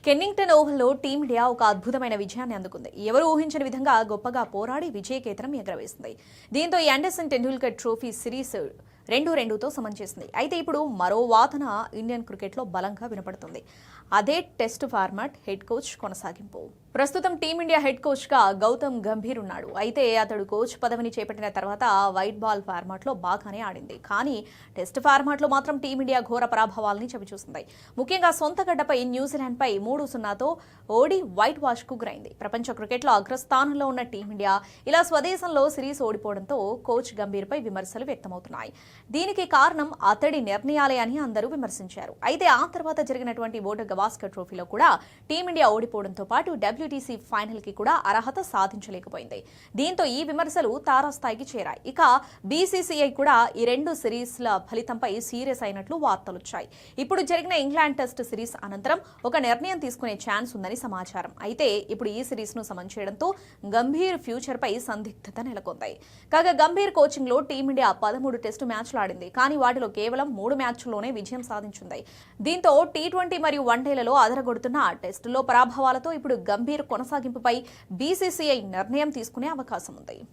Kennington ఓవల్లో team India ఒక అద్భుతమైన విజయాన్ని అందుకుంది. ఎవరు ఊహించని విధంగా గొప్పగా పోరాడి విజయకేతనం ఎగరవేసింది. దీంతో ఈ ఆండర్సన్ టెండూల్కర్ ట్రోఫీ సిరీస్ 2-2తో సమం చేసింది. అయితే ఇప్పుడు మరో వాదన ఇండియన్ క్రికెట్లో బలంగా వినపడుతుంది. అదే టెస్ట్ ఫార్మాట్ హెడ్ కోచ్ కొనసాగింపు. ప్రస్తుతం టీమిండియా హెడ్ కోచ్ గా గౌతమ్ గంభీర్ ఉన్నాడు. అయితే అతడు కోచ్ పదవిని చేపట్టిన తర్వాత వైట్ బాల్ ఫార్మాట్లో బాగానే ఆడింది. కానీ టెస్ట్ ఫార్మాట్లో మాత్రం టీమిండియా ఘోర పరాభవాల్ని చవిచూసింది. ముఖ్యంగా సొంత గడ్డపై న్యూజిలాండ్పై 3-0తో ఓడి వైట్ వాష్ కు గురైంది. ప్రపంచ క్రికెట్లో అగ్రస్థానంలో ఉన్న టీమిండియా ఇలా స్వదేశంలో సిరీస్ ఓడిపోవడంతో కోచ్ గంభీర్పై విమర్శలు వ్యక్తమవుతున్నాయి. దీనికి కారణం అతడి నిర్ణయాలే అని అందరూ విమర్శించారు. అయితే ఆ తర్వాత జరిగినటువంటి వరల్డ్ గవాస్కర్ ట్రోఫీలో కూడా టీమిండియా ఓడిపోవడంతో పాటు WTC ఫైనల్ కి కూడా అర్హత సాధించలేకపోయింది. దీంతో ఈ విమర్శలు తారాస్థాయికి చేరాయి. ఇక BCCI కూడా ఈ రెండు సిరీస్ల ఫలితంపై సీరియస్ అయినట్లు వార్తలొచ్చాయి. ఇప్పుడు జరిగిన ఇంగ్లాండ్ టెస్ట్ సిరీస్ అనంతరం ఒక నిర్ణయం తీసుకునే ఛాన్స్ ఉందని సమాచారం. అయితే ఇప్పుడు ఈ సిరీస్ ను సమన్ చేయడంతో గంభీర్ ఫ్యూచర్ పై సందిగ్ధత నెలకొంది. కాగా గంభీర్ కోచింగ్ లో టీమిండియా 13 టెస్టు మ్యాచ్లు ఆడింది. కానీ వాటిలో కేవలం 3 మ్యాచ్ల్లోనే విజయం సాధించింది. దీంతో T20 మరియు వన్డేలలో అదరగొడుతున్న టెస్టులో పరాభవాలతో ఇప్పుడు గంభీర్ కొనసాగింపుపై BCCI నిర్ణయం తీసుకునే అవకాశం ఉంది.